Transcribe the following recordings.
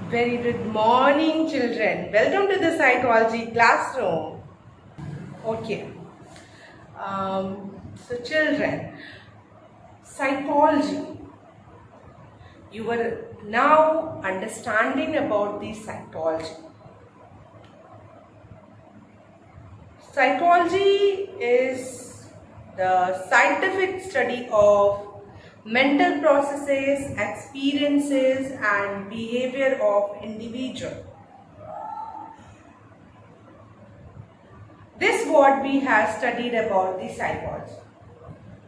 Very good morning, children. Welcome to the psychology classroom. Okay. So, children, psychology. You are now understanding about the psychology. Psychology is the scientific study of mental processes, experiences, and behavior of individual. This what we have studied about the psychology.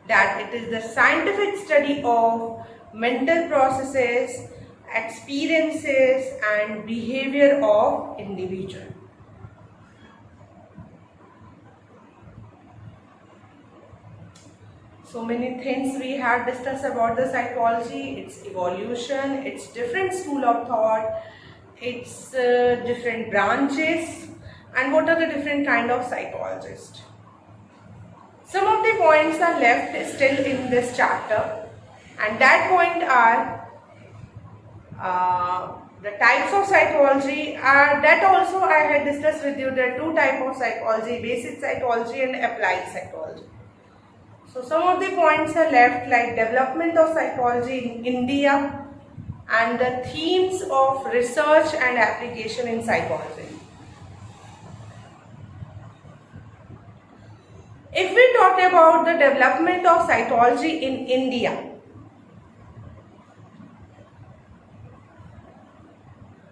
That it is the scientific study of mental processes, experiences, and behavior of individual. So many things we have discussed about the psychology, its evolution, its different school of thought, its different branches, and what are the different kind of psychologists. Some of the points are left still in this chapter, and that point are the types of psychology. That also I had discussed with you. There are two types of psychology: basic psychology and applied psychology. So some of the points are left, like development of psychology in India and the themes of research and application in psychology. If we talk about the development of psychology in India,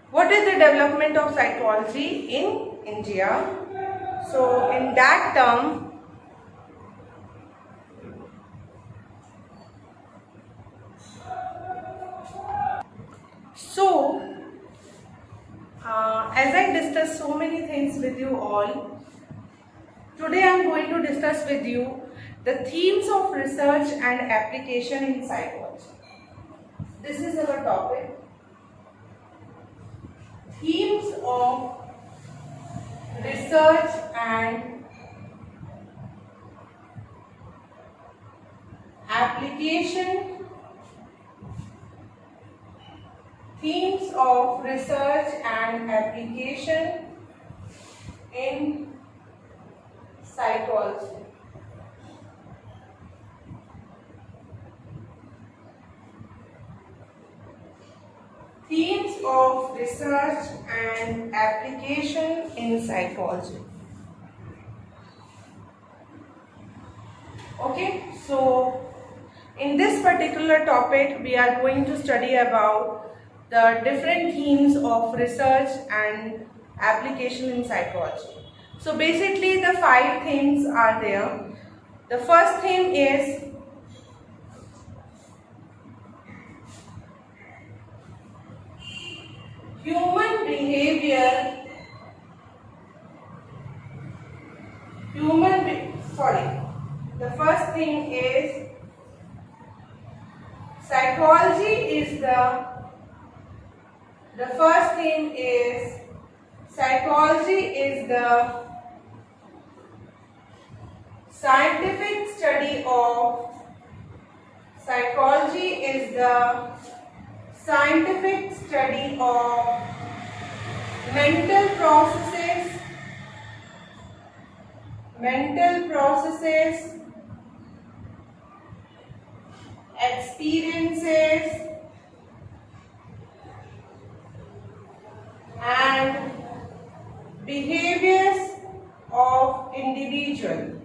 what is the development of psychology in India? So in that term, as I discussed so many things with you all, today I am going to discuss with you the themes of research and application in psychology. This is our topic. Themes of research and application. Themes of research and application in psychology. Themes of research and application in psychology. Okay, so in this particular topic, we are going to study about the different themes of research and application in psychology. So basically the 5 themes are there. The first theme is human behavior. The first thing is psychology is the first thing is psychology is the scientific study of mental processes, experiences, and behaviors of individual.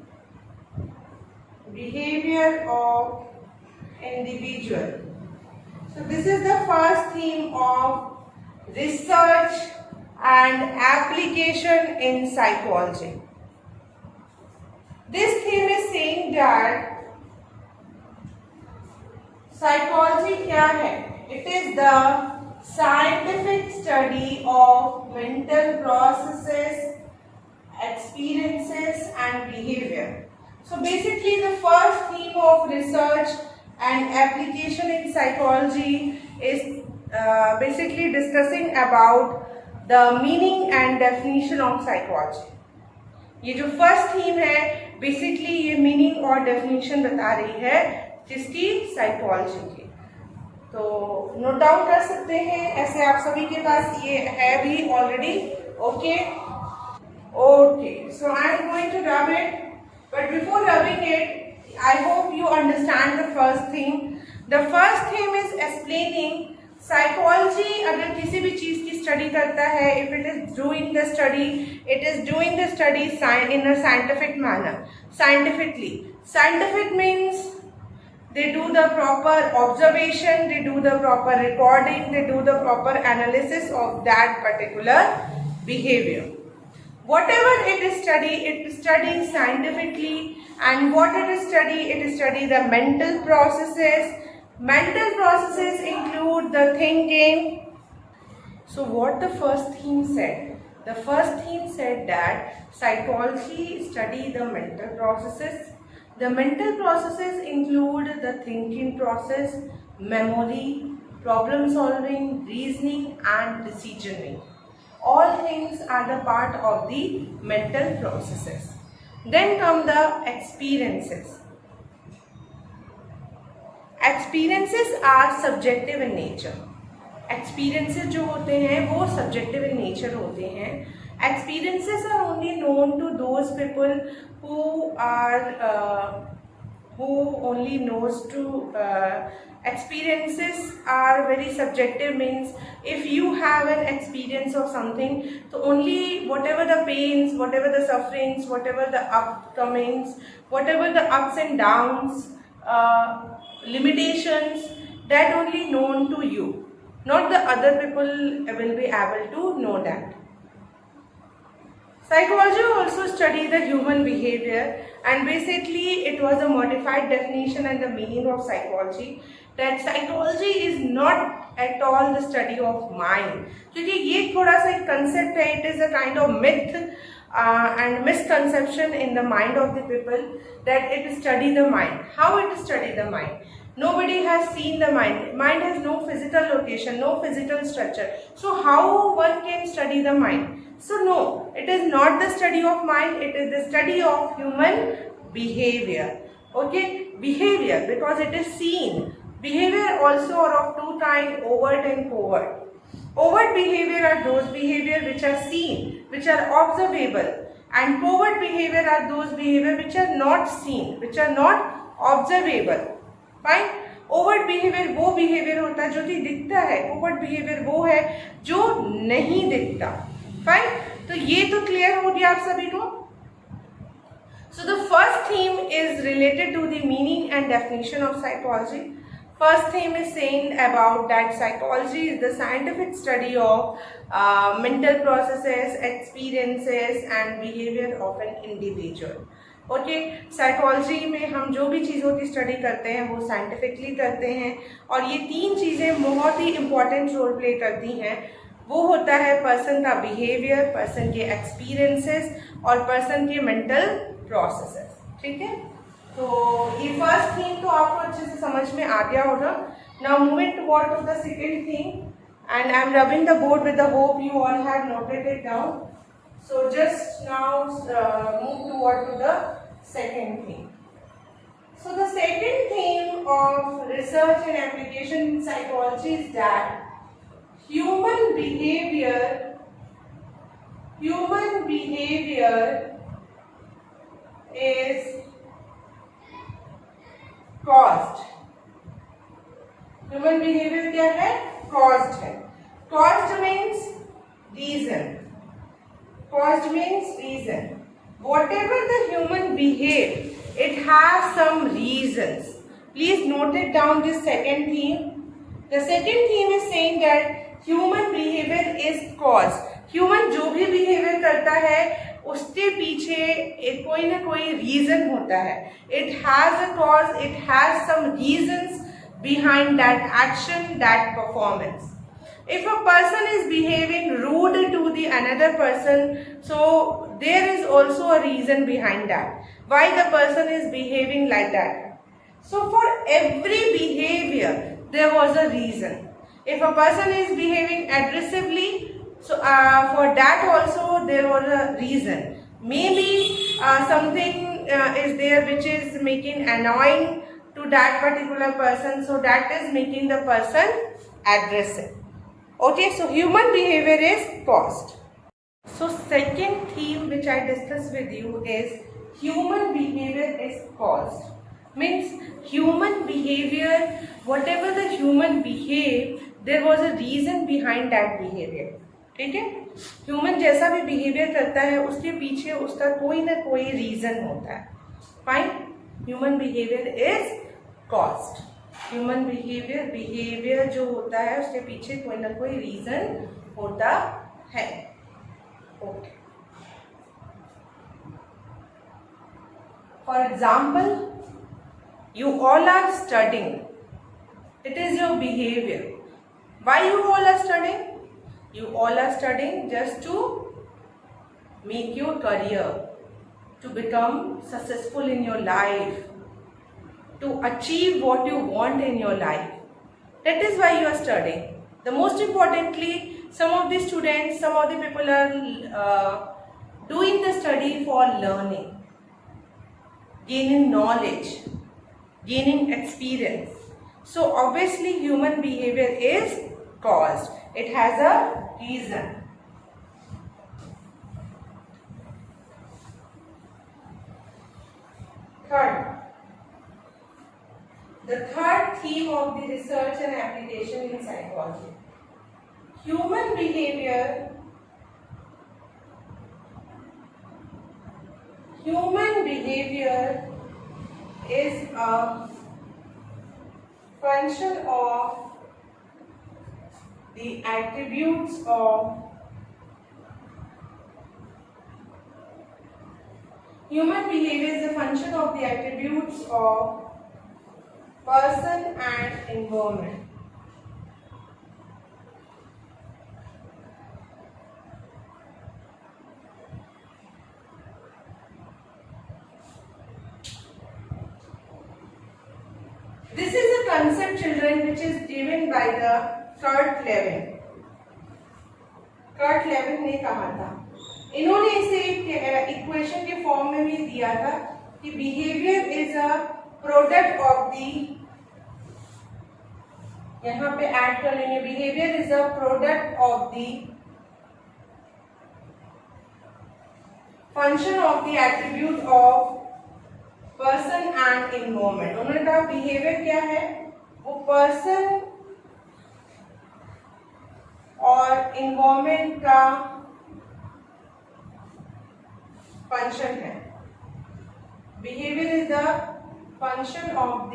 So this is the first theme of research and application in psychology. This theme is saying that psychology क्या है? It is the scientific study of mental processes, experiences, and behavior. So basically the first theme of research and application in psychology is basically discussing about the meaning and definition of psychology. ये जो first theme है basically ये meaning और definition बता रही है जिसकी psychology की. तो नोट डाउन कर सकते हैं, ऐसे आप सभी के पास ये है भी already. Okay. Okay, so I am going to rub it, but before rubbing it, I hope you understand the first theme. The first theme is explaining psychology. अगर किसी भी चीज़ की स्टडी करता है, if it is doing the study, it is doing the study in a scientific manner. Scientifically, scientific means they do the proper observation, they do the proper recording, they do the proper analysis of that particular behavior. Whatever it studies scientifically, and what it study the mental processes. Mental processes include the thinking. So what the first theme said? The first theme said that psychology study the mental processes. The mental processes include the thinking process, memory, problem solving, reasoning and decision making. All things are the part of the mental processes. Then come the experiences. Experiences are subjective in nature. Experiences जो होते हैं वो subjective in nature होते हैं. Experiences are only known to those people who only knows to experiences are very subjective. Means if you have an experience of something, so only whatever the pains, whatever the sufferings, whatever the upcomings, whatever the ups and downs, limitations, that only known to you, not the other people will be able to know that. Psychology also study the human behavior, and basically it was a modified definition and the meaning of psychology, that psychology is not at all the study of mind. क्योंकि ये थोड़ा सा एक concept है, it is a kind of myth and misconception in the mind of the people that it study the mind. How it study the mind? Nobody has seen the mind. Mind has no physical location, no physical structure. So how one can study the mind? So no, it is not the study of mind, it is the study of human behavior. Okay, behavior, because it is seen. Behavior also are of two kinds, overt and covert. Overt behavior are those behavior which are seen, which are observable, and covert behavior are those behavior which are not seen, which are not observable. Fine. Overt behaviour वो behaviour होता है जो दिखता है, overt behaviour वो है जो नहीं दिखता. फाइन. तो ये तो क्लियर हो गया आप सभी को. So the first theme is related to the meaning and definition of psychology. First theme is saying about that psychology is the scientific study of mental processes, experiences and behavior of an individual. Okay, psychology में हम जो भी चीज़ों की study करते हैं वो scientifically करते हैं, और ये तीन चीज़ें बहुत ही इम्पॉर्टेंट रोल प्ले करती हैं. वो होता है पर्सन का बिहेवियर, पर्सन के एक्सपीरियंसेस और पर्सन के मेंटल प्रोसेसेस. ठीक है, तो ये फर्स्ट थीम तो आपको अच्छे से समझ में आ गया होगा. Now moving toward to the second theme, and I am rubbing the board with the hope you all have noted it down. So just now move toward to the second theme. So the second theme of research and application in psychology is that human behavior is caused. Human behavior क्या है? Caused है. Caused means reason. Caused means reason. Whatever the human behave, it has some reasons. Please note it down, this second theme. The second theme is saying that human behavior is caused. Human जो भी behavior करता है उसके पीछे कोई ना कोई reason होता है. It has a cause, it has some reasons behind that action, that performance. If a person is behaving rude to the another person, so there is also a reason behind that. Why the person is behaving like that? So for every behavior, there was a reason. If a person is behaving aggressively, so for that also there was a reason. Maybe something is there which is making annoying to to that particular person, so that is making the person aggressive. Okay, so human behavior is caused. So second theme which I discuss with you is human behavior is caused. Means human behavior, whatever the human behave, there was a reason behind that behavior. ठीक है, human जैसा भी behaviour करता है उसके पीछे उसका कोई ना कोई रीजन होता है. Fine, human behaviour is caused. Human behaviour जो होता है उसके पीछे कोई ना कोई रीजन होता है. Okay, for example, you all are studying. It is your behavior. Why you all are studying? You all are studying just to make your career, to become successful in your life, to achieve what you want in your life. That is why you are studying. The most importantly, some of the students, some of the people are doing the study for learning, gaining knowledge, gaining experience. So obviously human behavior is caused. It has a reason. Third, the third theme of the research and application in psychology. Human behavior is a function of the attributes of human behavior is a function of the attributes of person and environment. This is a concept, children, which is given by the Kurt Lewin. Kurt Lewin ने कहा था, इन्होंने इसे एक equation के form में भी दिया था कि behaviour is a product of the, यहाँ पे ऐड कर लेंगे, behaviour is a product of the function of the attribute of person and environment. उन्होंने कहा बिहेवियर क्या है, वो पर्सन और इन्वायरमेंट का फंक्शन है. Behaviour is the function of the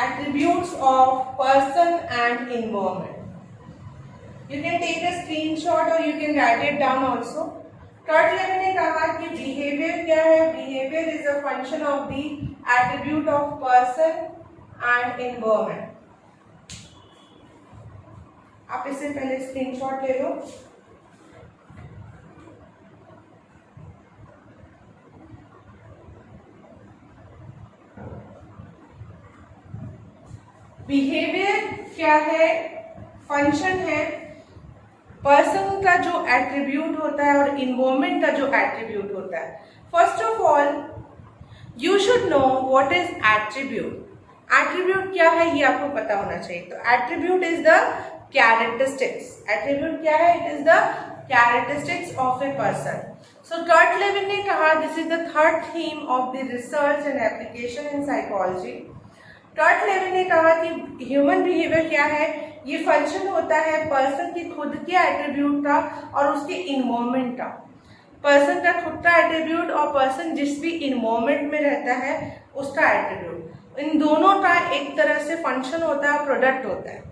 attributes of person and environment. You can take a screenshot or you can write it down also. Kurt Lewin ने कहा कि बिहेवियर क्या है, behaviour is a function of the attribute of person and environment. आप इससे पहले screenshot ले लो. Behaviour क्या है, फंक्शन है, पर्सन का जो एट्रीब्यूट होता है और इन्वायरमेंट का जो एट्रीब्यूट होता है. First of all you should know what is attribute. Attribute क्या है ये आपको पता होना चाहिए. तो attribute is the characteristics. Attribute क्या है, it is the characteristics of a person. So Kurt Lewin ने कहा this is the third theme of the research and application in psychology. Kurt Lewin ने कहा कि ह्यूमन बिहेवियर क्या है, ये फंक्शन होता है पर्सन की खुद के एट्रीब्यूट का और उसके इन्वायरमेंट का. पर्सन का खुद का एट्रीब्यूट और पर्सन जिस भी इन्वायरमेंट में रहता है उसका एट्रीब्यूट, इन दोनों का एक तरह से फंक्शन होता है, प्रोडक्ट होता है.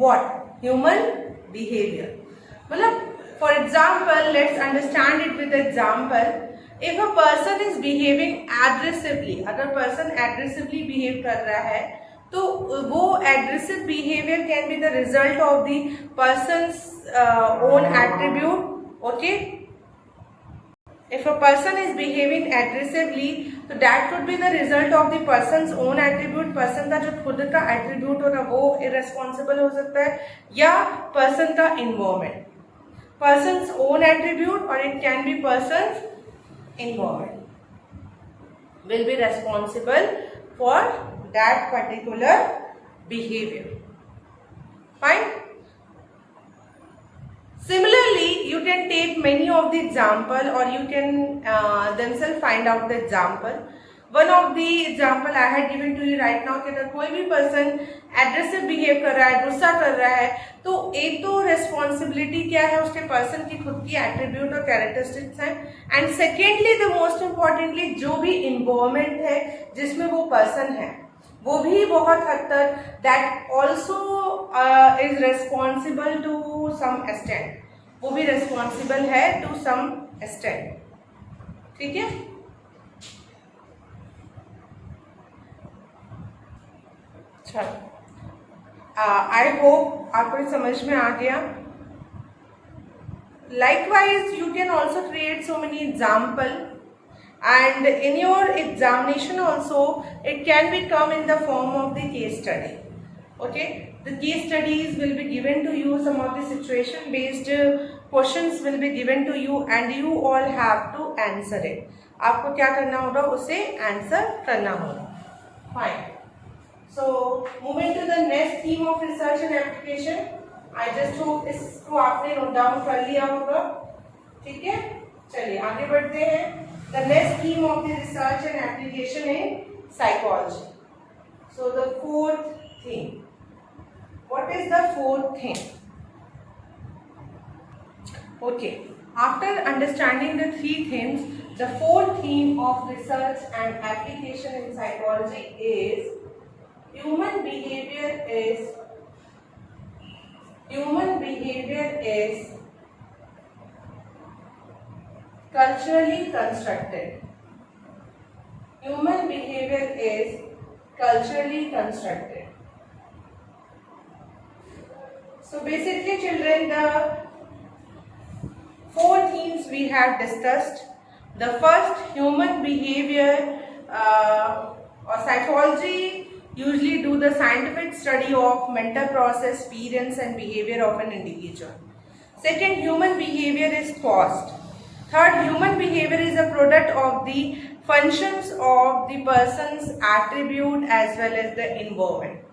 What, human behaviour. मतलब for example, let's understand it with example. If a person is behaving aggressively, अगर पर्सन एग्रेसिवली बिहेव कर रहा है तो वो aggressive behaviour can be the result of the person's own attribute. Okay, if a person is behaving aggressively तो that could be the result of the person's own attribute. Person का जो खुद का एट्रीब्यूट होगा वो irresponsible हो सकता है, या पर्सन का इन्वायरमेंट, पर्सन्स ओन एट्रीब्यूट, और it can be persons environment will be responsible for that particular behavior. Fine. Similarly, you can take many of the example, or you can themselves find out the example. One of the example I had given to you right now कि अगर कोई भी person aggressive behave कर रहा है, गुस्सा कर रहा है, तो एक तो responsibility क्या है उसके person की खुद की attribute और characteristics हैं, and secondly the most importantly जो भी environment है जिसमें वो person है वो भी बहुत हद तक that also is responsible to some extent, वो भी responsible है to some extent. ठीक है. आई होप आपको समझ में आ गया. Likewise, you can also create so many example, and in your examination also it can be come in the form of the case study. Okay, the case studies will be given to you, some of the situation based questions will be given to you and you all have to answer it. आपको क्या करना होगा, उसे answer करना होगा. Fine. So moving to the next theme of research and application, I just hope इसको आपने note down कर लिया होगा. ठीक है, चलिए आगे बढ़ते हैं. The next theme of the research and application in psychology. So the fourth theme. What is the fourth theme? Okay, after understanding the three themes, the fourth theme of research and application in psychology is human behavior is culturally constructed. Human behavior is culturally constructed. So basically children, the four themes we have discussed. The first, human behavior or psychology usually do the scientific study of mental process, experience and behavior of an individual. Second, human behavior is caused. Third, human behavior is a product of the functions of the person's attribute as well as the environment.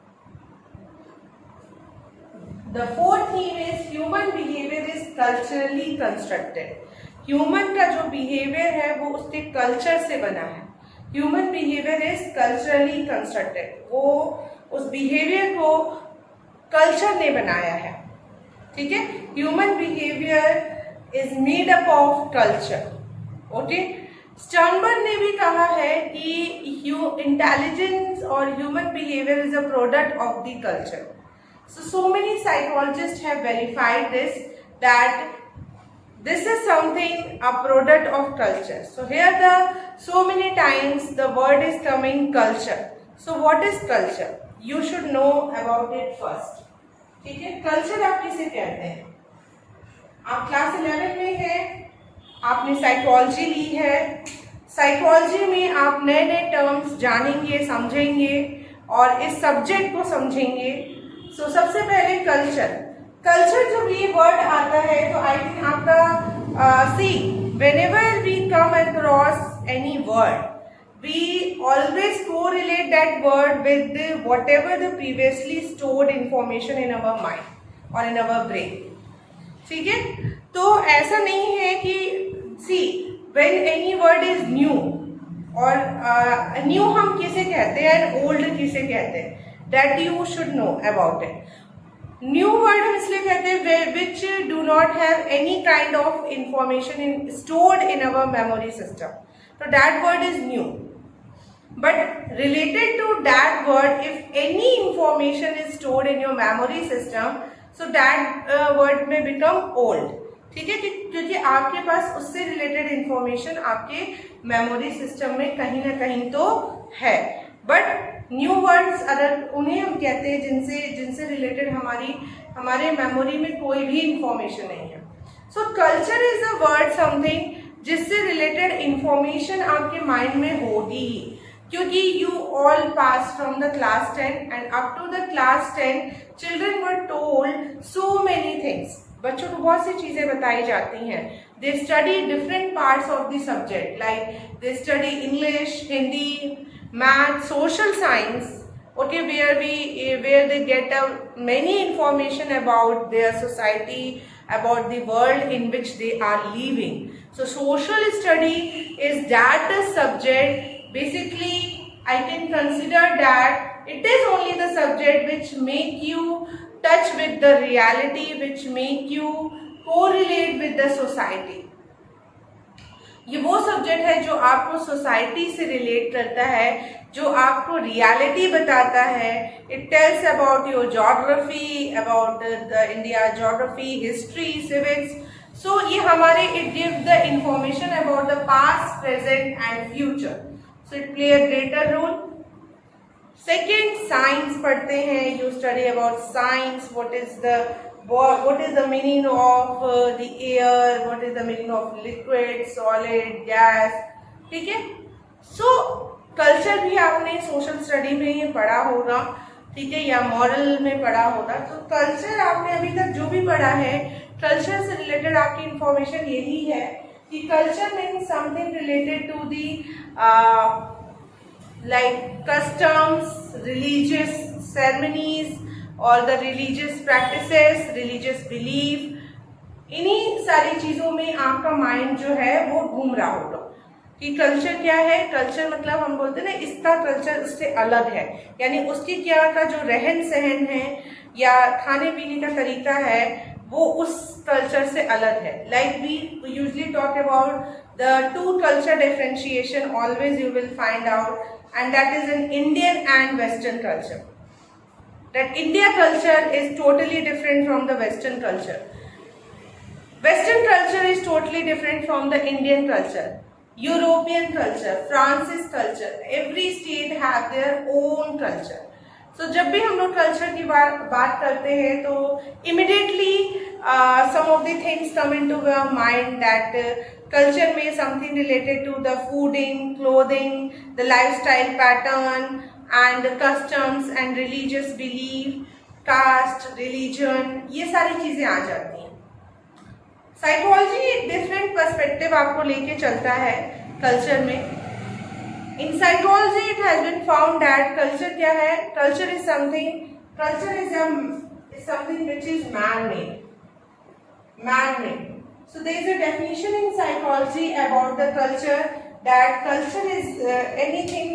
The fourth theme is human behavior is culturally constructed. Human का जो behavior है वो उसके culture से बना है. Human behavior is culturally constructed. वो उस behavior को culture ने बनाया है. ठीक है. Human behavior is made up of culture. Okay. Sternberg ने भी कहा है कि intelligence or human behavior is a product of the culture. So many psychologists have verified this, that this is something a product of culture. So here so many times the word is coming culture. So what is culture? You should know about it first. ठीक है. Culture आप किसे कहते हैं? आप class 11 में हैं, आपने साइकोलॉजी ली है. साइकोलॉजी में आप नए नए टर्म्स जानेंगे, समझेंगे और इस सब्जेक्ट को समझेंगे. सो सबसे पहले कल्चर. कल्चर जब ये वर्ड आता है तो आई थिंक आपका see whenever we come across any word we always correlate that word with whatever the previously stored information in our mind or in our brain. ठीक है. तो ऐसा नहीं है कि see when any word is new और new हम किसे कहते हैं and old किसे कहते हैं, that you should know about it. New word हम इसलिए कहते हैं which do not have any kind of information stored in our memory system. So that word is new. But related to that word, if any information is stored in your memory system, so that word may become old. ठीक है. क्योंकि आपके पास उससे related information आपके memory system में कहीं ना कहीं तो है. बट न्यू वर्ड्स अगर उन्हें हम कहते हैं जिनसे रिलेटेड हमारे मेमोरी में कोई भी इंफॉर्मेशन नहीं है. So culture is a word something जिससे रिलेटेड इंफॉर्मेशन आपके माइंड में होगी ही, क्योंकि you all pass from the class 10 and up to the class 10 children were told so many things. बच्चों को बहुत सी चीजें बताई जाती हैं. They study different parts of the subject, like they study English, Hindi, math, social science. Okay, where they get many information about their society, about the world in which they are living. So social study is that the subject, basically I can consider that it is only the subject which make you touch with the reality, which make you correlate with the society. ये वो subject है जो आपको society से relate करता है, जो आपको रियलिटी बताता है. It tells about your geography, about the India geography, history, civics. So ये हमारे it give the information about the past, present and future. So it play a greater role. Second, science पढ़ते हैं. You study about science. what is the meaning of the air, what is the meaning of liquid, solid, gas. ठीक है. So culture भी आपने social study में पढ़ा होगा, ठीक है, या मॉरल में पढ़ा होगा. तो कल्चर आपने अभी तक जो भी पढ़ा है, कल्चर से रिलेटेड आपकी इंफॉर्मेशन यही है कि culture means something related to the like customs, religious ceremonies or the religious practices, religious belief. इन्हीं सारी चीजों में आपका माइंड जो है वो घूम रहा होगा कि कल्चर क्या है. कल्चर मतलब हम बोलते हैं ना, इसका कल्चर उससे अलग है, यानी उसकी क्या का जो रहन सहन है या खाने पीने का तरीका है वो उस कल्चर से अलग है. Like we usually talk about the two culture differentiation, always you will find out, and that is in Indian and Western culture. That India culture is totally different from the Western culture. Western culture is totally different from the Indian culture. European culture, France's culture, every state have their own culture. So जब भी हम लोग culture की बात करते हैं तो immediately some of the things come into our mind that culture में something related to the fooding, clothing, the lifestyle pattern and the customs and religious belief, caste, religion, ये सारी चीजें आ जाती हैं. साइकोलॉजी एक डिफरेंट पर्सपेक्टिव आपको लेके चलता है कल्चर में. In psychology it has been found that culture क्या है, culture is something which is man made. So there is a definition in psychology about the culture, that culture is anything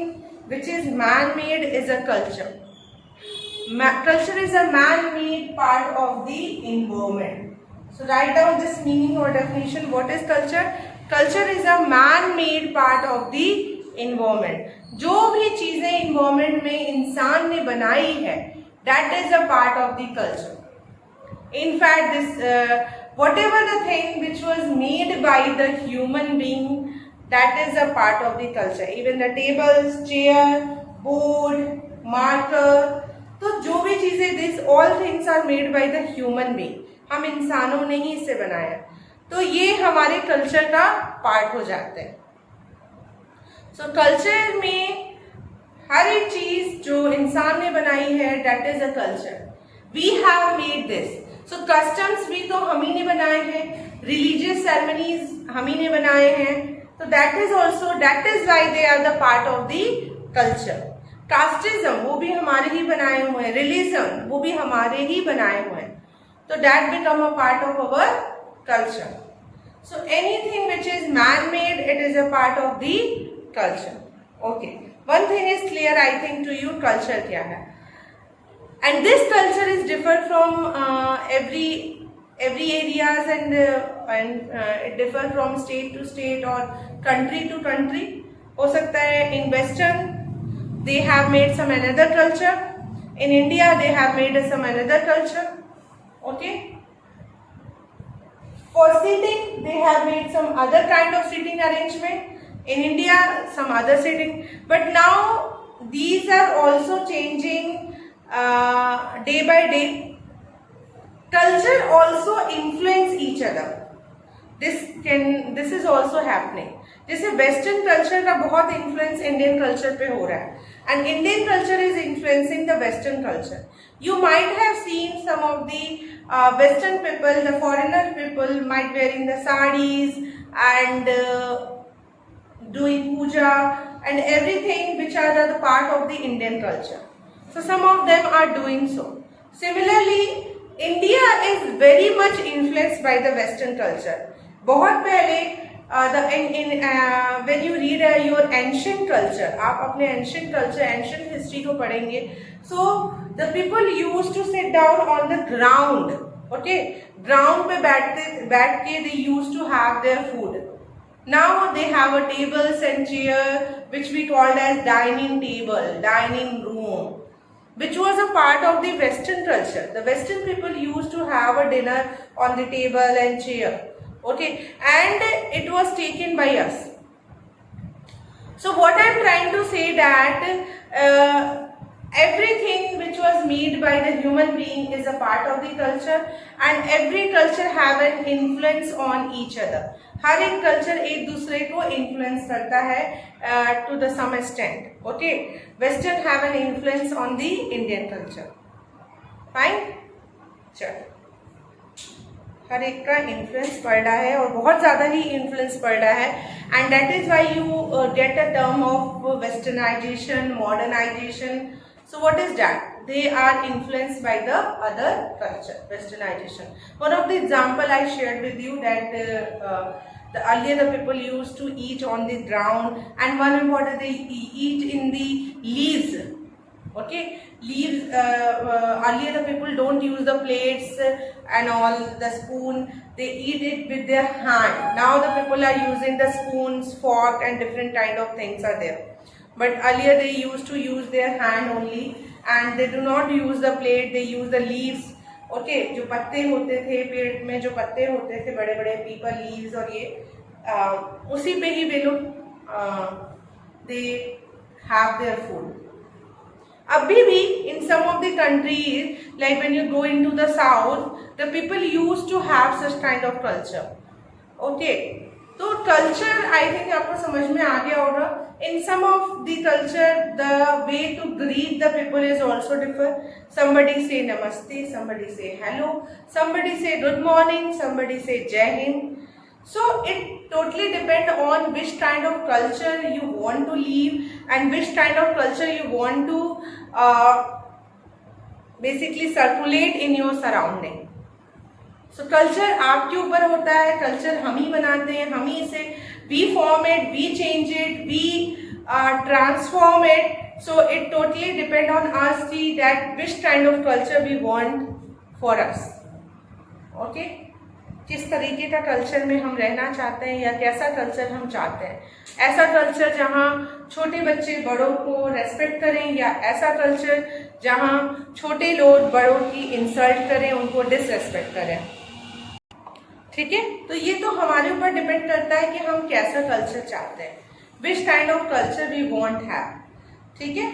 which is man-made is a culture. Culture is a man-made part of the environment. So write down this meaning or definition. What is culture? Culture is a man-made part of the environment. जो भी चीजें environment में इंसान ने बनाई है, that is a part of the culture. In fact, this whatever the thing which was made by the human being, that is a part of the culture. Even the tables, chair, board, marker, तो जो भी चीजें, this all things are made by the human being. हम इंसानों ने ही इसे बनाया, तो ये हमारे कल्चर का पार्ट हो जाते हैं. सो कल्चर में हर एक चीज जो इंसान ने बनाई है, that is a culture. We have made this. So customs भी तो हम ही ने बनाए हैं, रिलीजियस सेरेमनीज हम ही ने बनाए हैं, तो that is why they are the part of the culture. Casteism वो भी हमारे ही बनाए हुए हैं, रिलीजन वो भी हमारे ही बनाए हुए हैं, तो that become a part of our culture. So anything which is man made, it is a part of the culture. Okay, one thing is clear I think to you, culture क्या है. And this culture is different from every areas and it differ from state to state or country to country. हो सकता है in Western they have made some another culture, in India they have made some another culture. Okay. For sitting they have made some other kind of sitting arrangement. In India some other sitting, but now these are also changing. Day by day, culture also influence each other. This is also happening. जैसे western culture का बहुत influence Indian culture पे हो रहा है, and Indian culture is influencing the Western culture. You might have seen some of the Western people, the foreigner people might wearing the sarees and doing puja and everything which are the part of the Indian culture. So some of them are doing so. Similarly, India is very much influenced by the Western culture. बहुत पहले when you read your ancient culture, आप अपने ancient culture, ancient history को पढ़ेंगे, so the people used to sit down on the ground, okay, ground पे बैठ के they used to have their food. Now they have a tables and chair which we called as dining table, dining room, which was a part of the Western culture. The Western people used to have a dinner on the table and chair, okay, and it was taken by us. So what I am trying to say that everything which was made by the human being is a part of the culture, and every culture have an influence on each other. हर एक culture एक दूसरे को influence करता है to the some extent. Okay, western have an influence on the Indian culture. Fine, चलो हर एक का इन्फ्लुएंस पड़ रहा है और बहुत ज़्यादा ही इन्फ्लुएंस पड़ रहा है, and that is why you get a term of westernisation, modernisation. So what is that? They are influenced by the other culture, westernization. One of the example I shared with you that the earlier the people used to eat on the ground, and one important they eat in the leaves. Okay, leaves. Earlier the people don't use the plates and all the spoon. They eat it with their hand. Now the people are using the spoons, fork, and different kind of things are there. But earlier they used to use their hand only, and they do not use the plate, they use the leaves. Okay, जो पत्ते होते थे पेड़ में, जो पत्ते होते थे बड़े बड़े पीपल लीव्स, और ये उसी पे ही वे लोग they have their food. अभी भी in some of the countries, like when you go into the south, the people used to have such kind of culture. Okay, तो कल्चर आई थिंक आपको समझ में आ गया होगा. In some of the culture, the way to greet the people is also different. Somebody say namaste, somebody say hello, somebody say good morning, somebody say jai hind. So it totally depends on which kind of culture you want to live and which kind of culture you want to basically circulate in your surrounding. So culture आपके ऊपर होता है, culture हम ही बनाते हैं, हम ही इसे we form it, we change it, we transform it. So it totally depend on us see that which kind of culture we want for us. Okay, किस तरीके का कल्चर में हम रहना चाहते हैं या कैसा कल्चर हम चाहते हैं. ऐसा कल्चर जहाँ छोटे बच्चे बड़ों को रेस्पेक्ट करें, या ऐसा कल्चर जहाँ छोटे लोग बड़ों की इंसल्ट करें, उनको डिसरेस्पेक्ट करें. ठीक है, तो ये तो हमारे ऊपर डिपेंड करता है कि हम कैसा कल्चर चाहते हैं, which kind of culture we want have. ठीक है,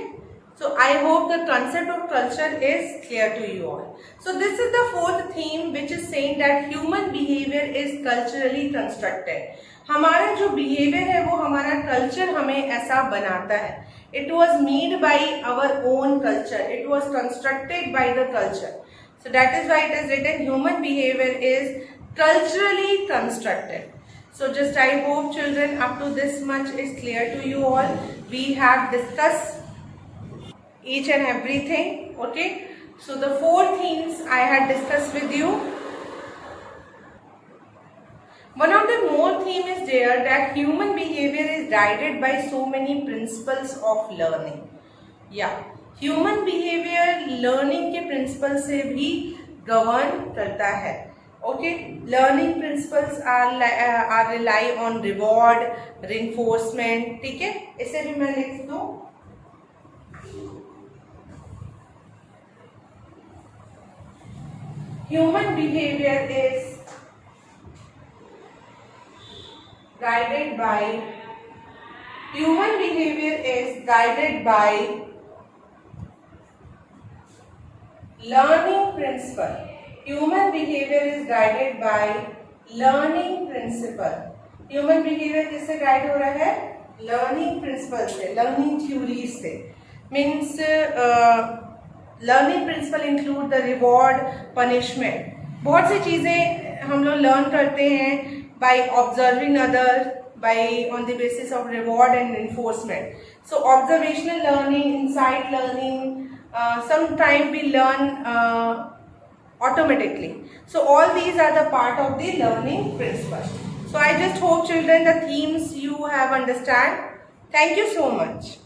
so I hope the concept of culture is clear to you all. So this is the fourth theme which is saying that human behaviour is culturally constructed. हमारा जो behaviour है वो हमारा culture हमें ऐसा बनाता है. It was made by our own culture, it was constructed by the culture. So that is why it is written human behaviour is culturally constructed. So just I hope children up to this much is clear to you all. We have discussed each and everything. Okay, so the four themes I had discussed with you. One of the more theme is there that human behavior is guided by so many principles of learning. Yeah, human behavior learning के principle से भी govern करता है. Okay, learning principles are rely on reward, reinforcement. ठीक है, इसे भी मैं लिख दूं. Human behavior is guided by learning principle. Human behavior is guided by learning principle. Human behavior किससे गाइड हो रहा है? लर्निंग प्रिंसिपल से, लर्निंग थ्योरी से. means learning principle include the reward punishment. बहुत सी चीज़ें हम लोग लर्न करते हैं by observing other, by on the basis of reward and enforcement. So observational learning, insight learning, sometimes we learn automatically. So all these are the part of the learning principle. So I just hope children the themes you have understand. Thank you so much.